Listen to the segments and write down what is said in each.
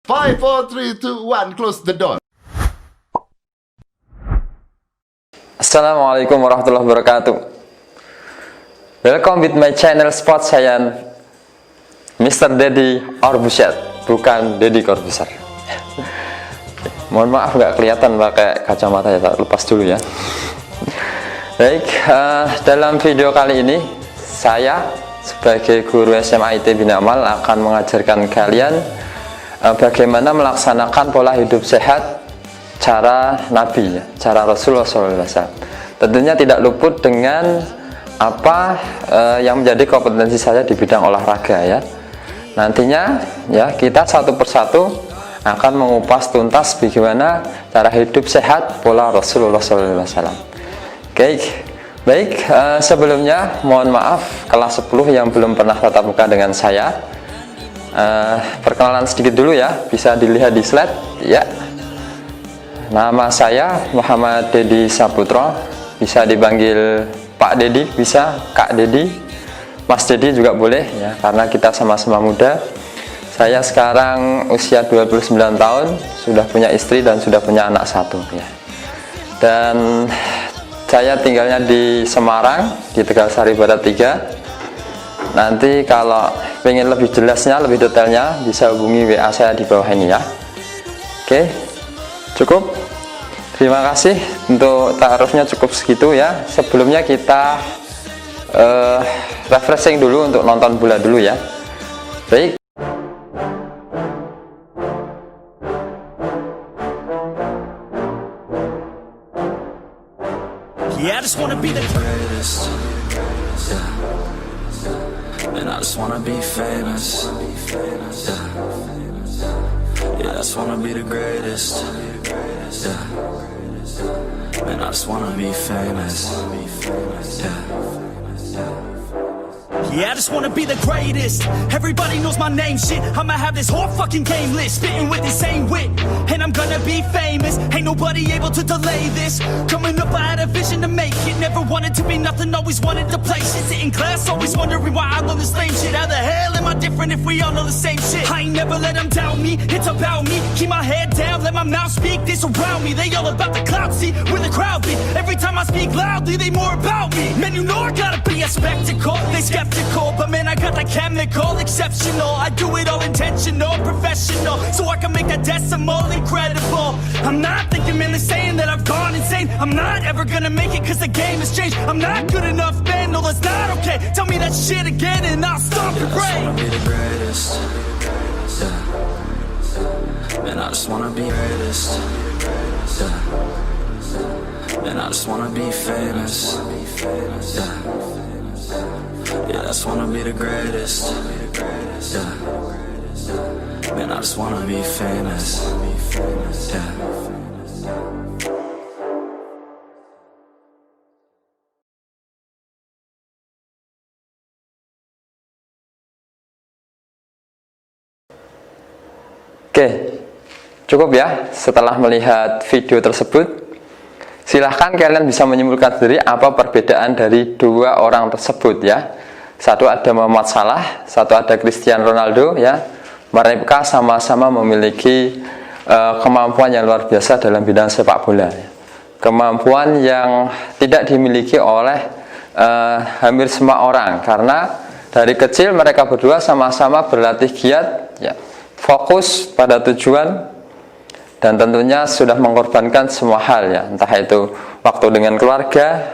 5, 4, 3, 2, 1, close the door. Assalamualaikum warahmatullahi wabarakatuh. Welcome with my channel Sport Science, Mr. Deddy Corbuzier, bukan Deddy Corbuzier. Mohon maaf nggak kelihatan pakai kacamata ya, tak lepas dulu ya. Baik, dalam video kali ini saya sebagai guru SMA IT Bina Amal akan mengajarkan kalian bagaimana melaksanakan pola hidup sehat cara Nabi, cara Rasulullah SAW. Tentunya tidak luput dengan apa yang menjadi kompetensi saya di bidang olahraga ya. Nantinya ya kita satu persatu akan mengupas tuntas bagaimana cara hidup sehat pola Rasulullah SAW. Oke, baik, sebelumnya mohon maaf kelas 10 yang belum pernah tatap muka dengan saya. Perkenalan sedikit dulu ya, bisa dilihat di slide ya. Nama saya Muhammad Deddy Saputro, bisa dipanggil Pak Deddy, bisa Kak Deddy, Mas Deddy juga boleh ya, karena kita sama-sama muda. Saya sekarang usia 29 tahun, sudah punya istri dan sudah punya anak satu ya. Dan saya tinggalnya di Semarang, di Tegalsari Barat 3. Nanti kalau pengen lebih jelasnya, lebih detailnya, bisa hubungi WA saya di bawah ini ya. Oke, cukup. Terima kasih, untuk taarufnya cukup segitu ya. Sebelumnya kita refreshing dulu untuk nonton bola dulu ya. Baik. Yeah, I just wanna be the greatest. And I just wanna be famous. Yeah, I just wanna be the greatest. Yeah. And I just wanna be famous. Yeah, I just wanna be the greatest. Everybody knows my name, shit. I'ma have this whole fucking game list, spitting with the same wit. And I'm gonna be famous, ain't nobody able to delay this. Coming up, I had a vision to make it. Never wanted to be nothing, always wanted to play shit. Sit in class, always wondering why I love this lame shit. How the hell am I different if we all know the same shit? I ain't never let them doubt me, it's about me. Keep my head down, let my mouth speak, this around me. They all about the clout, see, where the crowd be. Every time I speak loudly, they more about me. Man, you know I gotta be a spectacle. They skeptical, but man, I got that chemical, exceptional. I do it all intentional, professional, so I can make that decimal incredible. I'm not thinking, man, they're saying that I've gone insane. I'm not ever gonna make it cause the game has changed. I'm not good enough, man, no, that's not okay. Tell me that shit again and I'll stop your brain. I just wanna be the greatest. Yeah. Man, I just wanna be greatest. Yeah. Man, I just wanna be famous. Yeah. Yeah, I just wanna be the greatest. Yeah. Man, I just wanna be famous. Yeah. Oke, cukup ya. Setelah melihat video tersebut, silahkan kalian bisa menyimpulkan sendiri apa perbedaan dari dua orang tersebut ya. Satu ada Muhammad Salah, satu ada Cristiano Ronaldo ya. Mereka sama-sama memiliki kemampuan yang luar biasa dalam bidang sepak bola ya. Kemampuan yang tidak dimiliki oleh hampir semua orang, karena dari kecil mereka berdua sama-sama berlatih giat ya, fokus pada tujuan, dan tentunya sudah mengorbankan semua hal ya, entah itu waktu dengan keluarga,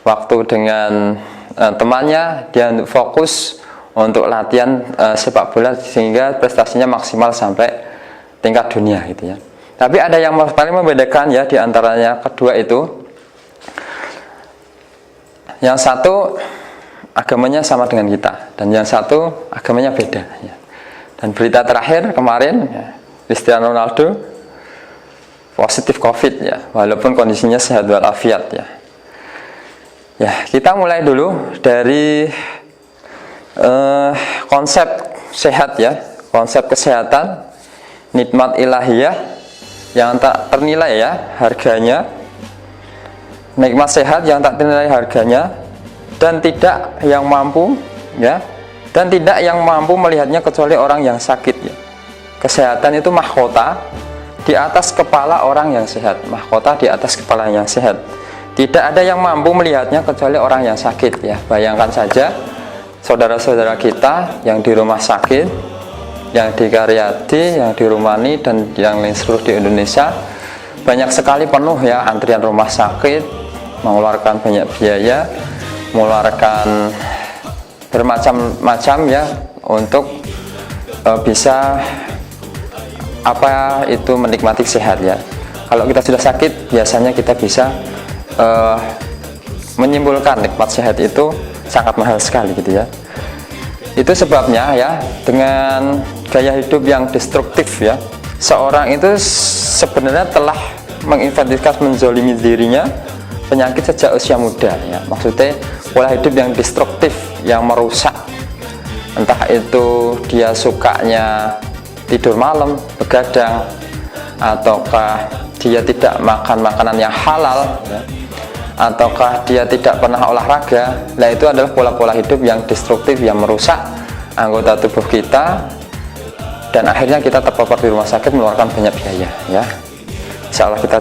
waktu dengan temannya, dia fokus untuk latihan sepak bola sehingga prestasinya maksimal sampai tingkat dunia gitu ya. Tapi ada yang paling membedakan ya di antaranya kedua itu. Yang satu agamanya sama dengan kita, dan yang satu agamanya beda ya. Dan berita terakhir kemarin ya, Cristiano Ronaldo positif COVID ya, walaupun kondisinya sehat walafiat ya. Ya, kita mulai dulu dari konsep sehat ya, konsep kesehatan, nikmat ilahiyah yang tak ternilai ya harganya, nikmat sehat yang tak ternilai harganya, dan tidak yang mampu ya, dan tidak yang mampu melihatnya kecuali orang yang sakit ya. kesehatan itu mahkota di atas kepala orang yang sehat. Mahkota di atas kepala yang sehat. Tidak ada yang mampu melihatnya kecuali orang yang sakit ya. Bayangkan saja saudara-saudara kita yang di rumah sakit, yang di Karyadi, yang di Rumani, dan yang lain seluruh di Indonesia, banyak sekali penuh ya antrian rumah sakit, mengeluarkan banyak biaya, mengeluarkan bermacam-macam ya untuk bisa apa itu menikmati sehat ya. Kalau kita sudah sakit, biasanya kita bisa menyimpulkan nikmat sehat itu sangat mahal sekali gitu ya. Itu sebabnya ya, dengan gaya hidup yang destruktif ya, seorang itu sebenarnya telah menginvestigasi menzolimi dirinya penyakit sejak usia muda ya. Maksudnya pola hidup yang destruktif, yang merusak, entah itu dia sukanya tidur malam, begadang, ataukah dia tidak makan makanan yang halal ya, ataukah dia tidak pernah olahraga. Nah, itu adalah pola-pola hidup yang destruktif, yang merusak anggota tubuh kita, dan akhirnya kita terpapar di rumah sakit mengeluarkan banyak biaya ya. Insya Allah kita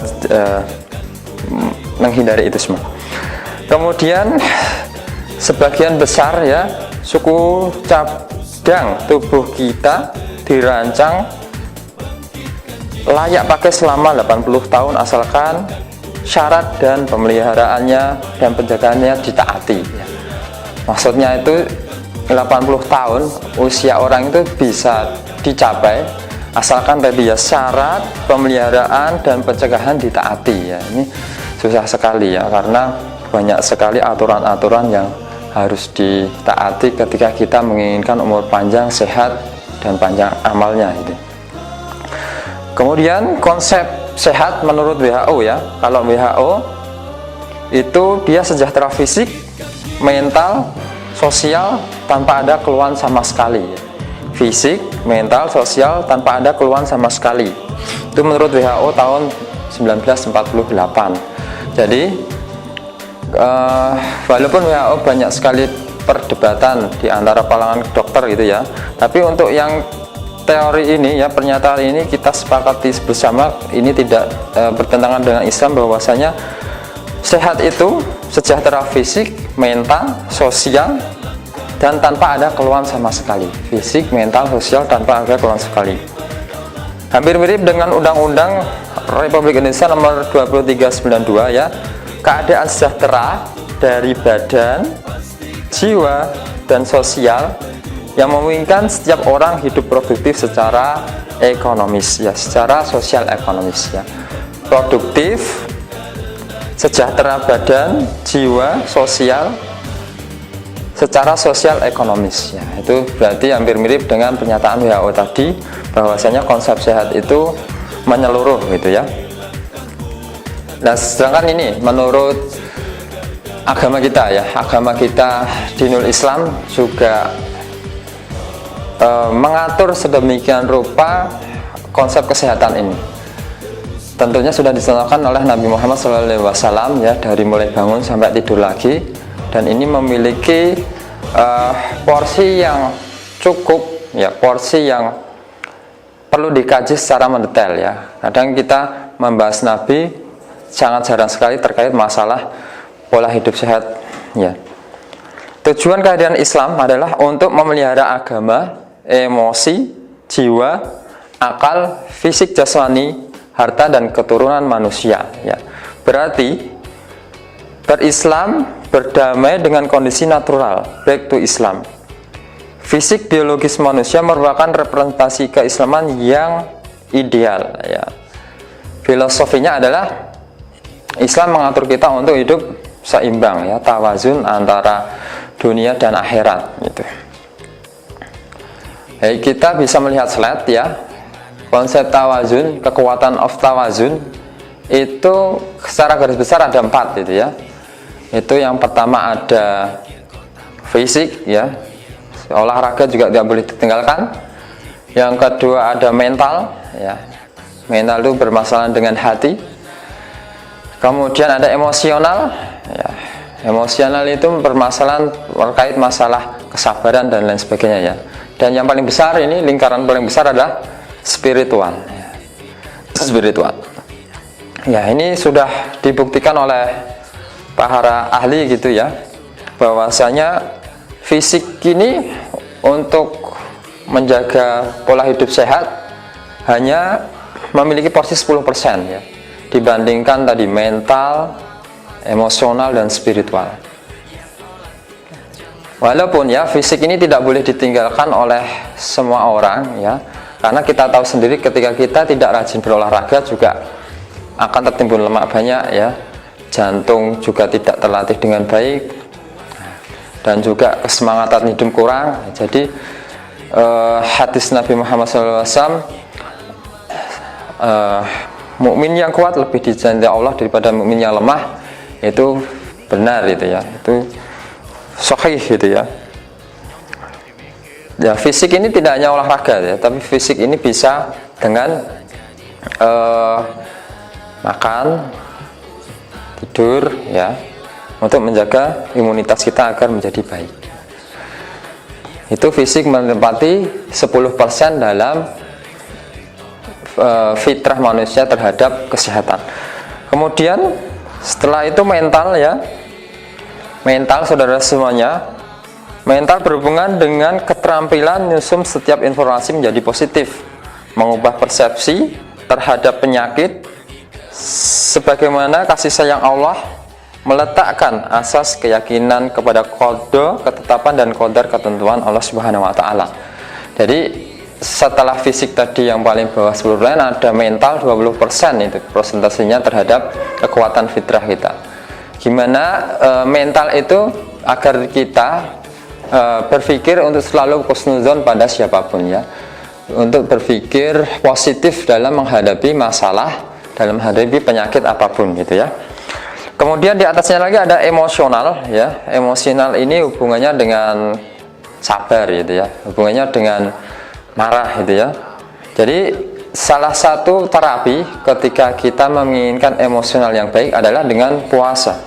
menghindari itu semua. Kemudian sebagian besar ya suku cadang tubuh kita dirancang layak pakai selama 80 tahun asalkan syarat dan pemeliharaannya dan penjagaannya ditaati ya. Maksudnya itu 80 tahun usia orang itu bisa dicapai asalkan tadi ya syarat pemeliharaan dan pencegahan ditaati ya. Ini susah sekali ya, karena banyak sekali aturan-aturan yang harus ditaati ketika kita menginginkan umur panjang, sehat, dan panjang amalnya gitu. Kemudian konsep sehat menurut WHO ya, kalau WHO itu dia sejahtera fisik, mental, sosial tanpa ada keluhan sama sekali ya. Fisik, mental, sosial tanpa ada keluhan sama sekali. Itu menurut WHO tahun 1948. Jadi walaupun WHO banyak sekali perdebatan di antara kalangan dokter gitu ya, tapi untuk yang teori ini ya, pernyataan ini kita sepakati bersama, ini tidak bertentangan dengan Islam, bahwasanya sehat itu sejahtera fisik, mental, sosial, dan tanpa ada keluhan sama sekali. Fisik, mental, sosial tanpa ada keluhan sekali. Hampir mirip dengan Undang-Undang Republik Indonesia nomor 2392 ya, keadaan sejahtera dari badan, jiwa, dan sosial yang memungkinkan setiap orang hidup produktif secara ekonomis ya, secara sosial ekonomis ya, produktif, sejahtera badan, jiwa, sosial, secara sosial ekonomis ya. Itu berarti hampir mirip dengan pernyataan WHO tadi, bahwasanya konsep sehat itu menyeluruh gitu ya. Nah, sedangkan ini menurut agama kita ya, agama kita Dinul Islam juga mengatur sedemikian rupa konsep kesehatan ini. Tentunya sudah dicontohkan oleh Nabi Muhammad SAW ya, dari mulai bangun sampai tidur lagi, dan ini memiliki porsi yang cukup ya, porsi yang perlu dikaji secara mendetail ya. Kadang kita membahas Nabi sangat jarang sekali terkait masalah pola hidup sehat ya. Tujuan kehadiran Islam adalah untuk memelihara agama, emosi, jiwa, akal, fisik jasmani, harta, dan keturunan manusia ya. Berarti berislam berdamai dengan kondisi natural, back to Islam. Fisik biologis manusia merupakan representasi keislaman yang ideal ya. Filosofinya adalah Islam mengatur kita untuk hidup seimbang ya, tawazun antara dunia dan akhirat gitu. Kita bisa melihat slide ya, konsep tawazun, kekuatan of tawazun itu secara garis besar ada 4 gitu ya. Itu yang pertama ada fisik ya, olahraga juga tidak boleh ditinggalkan. Yang kedua ada mental ya, mental itu bermasalah dengan hati. Kemudian ada emosional ya, emosional itu bermasalah terkait masalah kesabaran dan lain sebagainya ya. Dan yang paling besar ini, lingkaran paling besar adalah spiritual ya. Spiritual ya, ini sudah dibuktikan oleh para ahli gitu ya, bahwasanya fisik ini untuk menjaga pola hidup sehat hanya memiliki porsi 10% ya, dibandingkan tadi mental, emosional, dan spiritual. Walaupun ya fisik ini tidak boleh ditinggalkan oleh semua orang ya, karena kita tahu sendiri ketika kita tidak rajin berolahraga juga akan tertimbun lemak banyak ya, jantung juga tidak terlatih dengan baik, dan juga kesemangatan hidup kurang. Jadi hadis Nabi Muhammad SAW, mukmin yang kuat lebih dicintai Allah daripada mukmin yang lemah, itu benar itu ya, itu sahih gitu ya. Ya, fisik ini tidak hanya olahraga ya, tapi fisik ini bisa dengan makan, tidur ya, untuk menjaga imunitas kita agar menjadi baik. Itu fisik menempati 10% dalam fitrah manusia terhadap kesehatan. Kemudian setelah itu mental ya, mental saudara semuanya, mental berhubungan dengan keterampilan nyusun setiap informasi menjadi positif, mengubah persepsi terhadap penyakit, sebagaimana kasih sayang Allah meletakkan asas keyakinan kepada qada, ketetapan, dan qadar ketentuan Allah Subhanahu wa Ta'ala. Jadi setelah fisik tadi yang paling bawah 10%, ada mental 20% itu persentasenya terhadap kekuatan fitrah kita. Gimana mental itu agar kita berpikir untuk selalu husnuzon pada siapapun ya, untuk berpikir positif dalam menghadapi masalah, dalam menghadapi penyakit apapun gitu ya. Kemudian di atasnya lagi ada emosional ya. Emosional ini hubungannya dengan sabar gitu ya, hubungannya dengan marah gitu ya. Jadi salah satu terapi ketika kita menginginkan emosional yang baik adalah dengan puasa.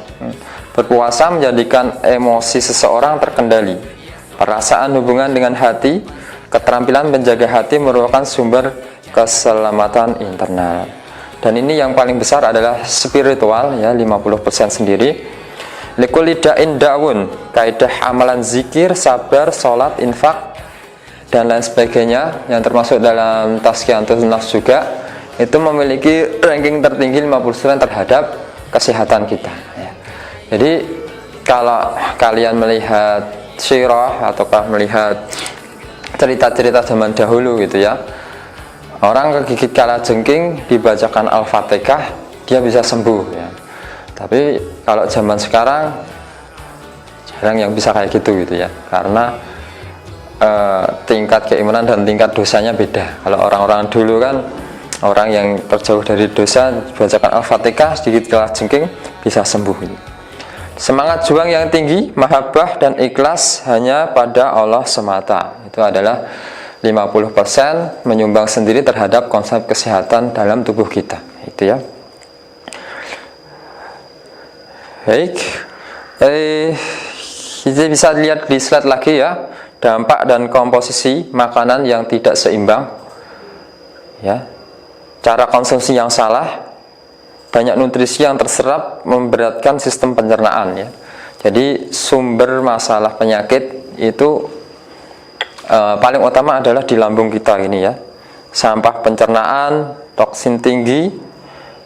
Berpuasa menjadikan emosi seseorang terkendali. Perasaan hubungan dengan hati, keterampilan menjaga hati merupakan sumber keselamatan internal. Dan ini yang paling besar adalah spiritual ya, 50% sendiri. Likulli da'in da'un, kaidah amalan zikir, sabar, sholat, infak, dan lain sebagainya yang termasuk dalam tazkiyatun nafs juga, itu memiliki ranking tertinggi 50% terhadap kesehatan kita ya. Jadi kalau kalian melihat sirah ataukah melihat cerita-cerita zaman dahulu gitu ya, orang kegigit kalajengking dibacakan Al-Fatihah dia bisa sembuh ya. Tapi kalau zaman sekarang jarang yang bisa kayak gitu ya, karena tingkat keimanan dan tingkat dosanya beda. Kalau orang-orang dulu kan orang yang terjauh dari dosa dibacakan Al-Fatihah sedikit kalajengking bisa sembuh. Semangat juang yang tinggi, mahabbah dan ikhlas hanya pada Allah semata, itu adalah 50% menyumbang sendiri terhadap konsep kesehatan dalam tubuh kita itu ya. Baik, kita bisa lihat di slide lagi ya, dampak dan komposisi makanan yang tidak seimbang ya, cara konsumsi yang salah, banyak nutrisi yang terserap memberatkan sistem pencernaan ya. Jadi sumber masalah penyakit itu paling utama adalah di lambung kita ini ya. Sampah pencernaan, toksin tinggi,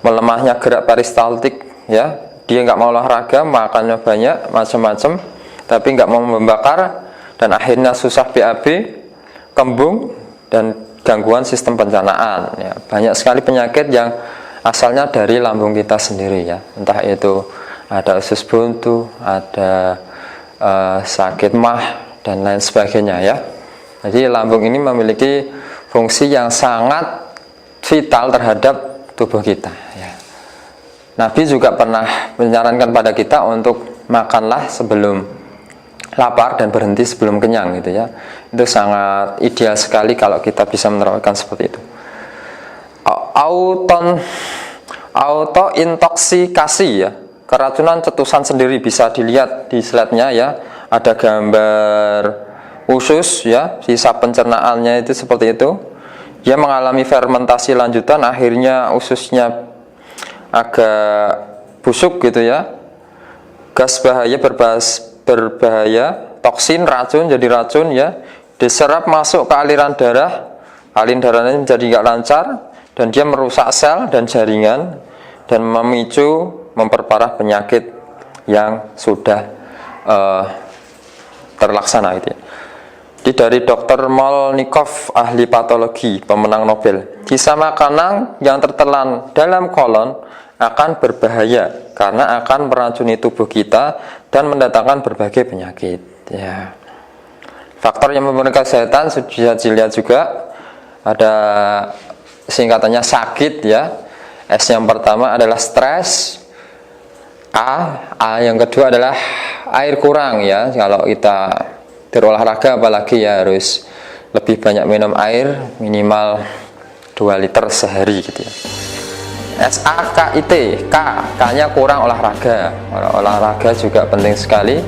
melemahnya gerak peristaltik ya. Dia nggak mau olahraga, makannya banyak, macam-macam, tapi nggak mau membakar, dan akhirnya susah BAB, kembung, dan gangguan sistem pencernaan ya. Banyak sekali penyakit yang asalnya dari lambung kita sendiri ya, entah itu ada usus buntu, ada sakit mah, dan lain sebagainya ya. Jadi lambung ini memiliki fungsi yang sangat vital terhadap tubuh kita ya. Nabi juga pernah menyarankan pada kita untuk makanlah sebelum lapar dan berhenti sebelum kenyang gitu ya. Itu sangat ideal sekali kalau kita bisa menerapkan seperti itu. Autointoksikasi ya, keracunan cetusan sendiri bisa dilihat di slide-nya ya, ada gambar usus ya, sisa pencernaannya itu seperti itu. dia mengalami fermentasi lanjutan, akhirnya ususnya agak busuk gitu ya. Gas bahaya berbahaya, toksin, racun, jadi racun ya, diserap masuk ke aliran darah, aliran darahnya menjadi nggak lancar, dan dia merusak sel dan jaringan, dan memicu memperparah penyakit yang sudah terlaksana gitu ya. Jadi dari Dr. Molnikov, ahli patologi, pemenang Nobel, sisa makanan yang tertelan dalam kolon akan berbahaya karena akan meracuni tubuh kita dan mendatangkan berbagai penyakit ya. Faktor yang mempengaruhi kesehatan sudah dilihat juga, ada singkatannya sakit ya. S yang pertama adalah stres, A yang kedua adalah air kurang ya. Kalau kita berolahraga apalagi ya harus lebih banyak minum air, minimal 2 liter sehari gitu ya. SAKIT, K-nya kurang olahraga. Olahraga juga penting sekali,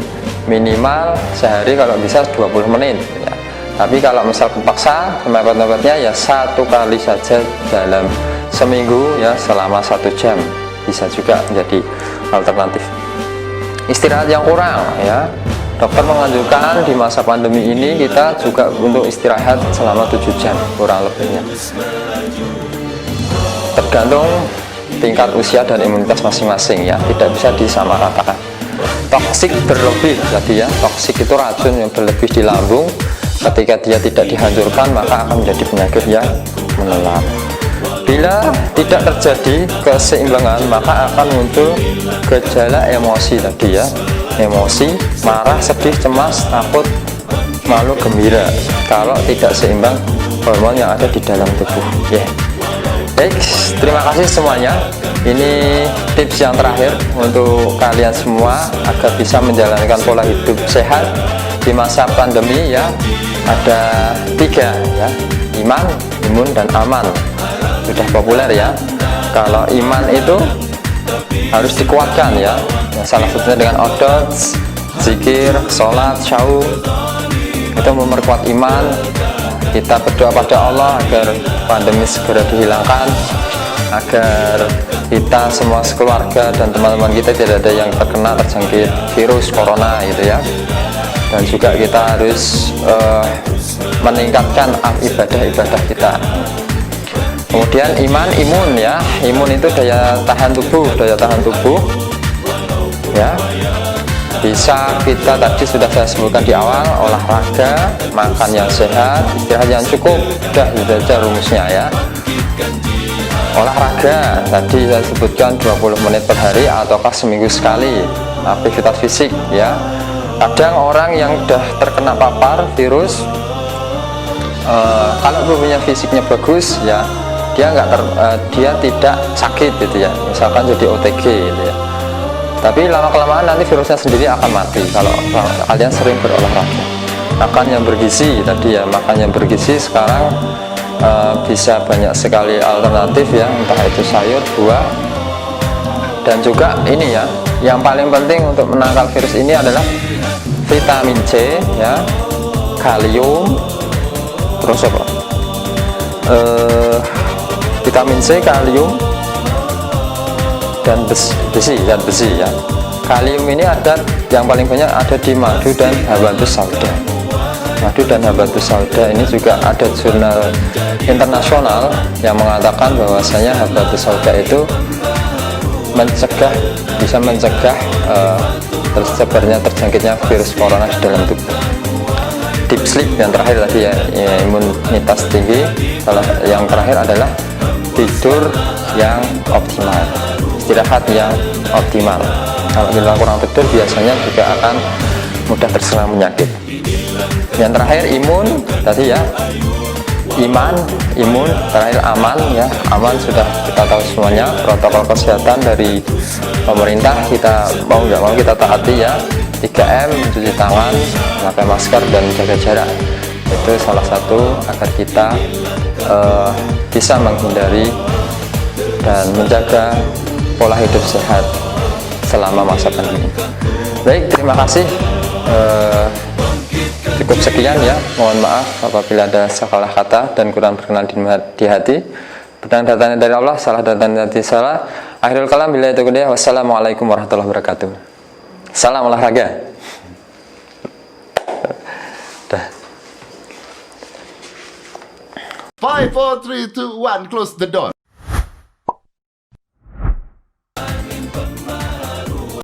minimal sehari kalau bisa 20 menit ya. Tapi kalau misal terpaksa mepet-mepetnya ya 1 kali saja dalam seminggu ya, selama 1 jam bisa juga menjadi alternatif. Istirahat yang kurang ya, dokter menganjurkan di masa pandemi ini kita juga untuk istirahat selama 7 jam kurang lebihnya. Tergantung tingkat usia dan imunitas masing-masing ya, tidak bisa disamaratakan. Toksik berlebih tadi ya, toksik itu racun yang berlebih di lambung, ketika dia tidak dihancurkan maka akan menjadi penyakit yang menular. Bila tidak terjadi keseimbangan maka akan muncul gejala emosi tadi ya, emosi, marah, sedih, cemas, takut, malu, gembira kalau tidak seimbang hormon yang ada di dalam tubuh ya. Baik, terima kasih semuanya. Ini tips yang terakhir untuk kalian semua agar bisa menjalankan pola hidup sehat di masa pandemi ya. Ada 3 ya, iman, imun, dan aman. Sudah populer ya. Kalau iman itu harus dikuatkan ya, salah satunya dengan odot, zikir, sholat, syahud, itu memperkuat iman. Kita berdoa pada Allah agar pandemi segera dihilangkan, agar kita semua sekeluarga dan teman-teman kita tidak ada yang terjangkit virus corona gitu ya. Dan juga kita harus meningkatkan ibadah-ibadah kita. Kemudian iman, imun ya, imun itu daya tahan tubuh ya. Bisa kita tadi sudah saya sebutkan di awal, olahraga, makan yang sehat, istirahat yang cukup, sudah saja rumusnya ya. Olahraga tadi saya sebutkan 20 menit per hari ataukah seminggu sekali, aktivitas fisik ya. Kadang orang yang sudah terkena papar virus, kalau tubuhnya fisiknya bagus ya, dia tidak sakit gitu ya, misalkan jadi OTG gitu ya. Tapi lama-kelamaan nanti virusnya sendiri akan mati kalau kalian sering berolahraga. Makan yang bergizi tadi ya, makan yang bergizi sekarang bisa banyak sekali alternatif ya, entah itu sayur, buah, dan juga ini ya, yang paling penting untuk menangkal virus ini adalah vitamin C ya, kalium, terus apa? Vitamin C, kalium, dan besi ya. Kalium ini ada yang paling banyak ada di madu dan habatus sauda. Madu dan habatus sauda ini juga ada jurnal internasional yang mengatakan bahwasanya habatus sauda itu bisa mencegah terjangkitnya virus corona di dalam tubuh. Deep sleep yang terakhir tadi ya, imunitas tinggi. Yang terakhir adalah tidur yang optimal, istirahat yang optimal. Kalau kita kurang tidur biasanya juga akan mudah terserang penyakit. Yang terakhir imun tadi ya, imun, terakhir aman ya. Aman sudah kita tahu semuanya, protokol kesehatan dari pemerintah kita mau nggak mau kita taati ya. 3M, mencuci tangan, pakai masker, dan jaga jarak. Itu salah satu agar kita bisa menghindari dan menjaga pola hidup sehat selama masa pandemi. Baik, terima kasih. cukup sekian ya. Mohon maaf apabila ada salah kata dan kurang berkenan di hati. Benar datangnya dari Allah, salah datangnya dari salah. Akhirul kalam, bila itu kuliah. Wassalamualaikum warahmatullahi wabarakatuh. Salam olahraga. Dah. 5, 4, 3, 2, 1, close the door.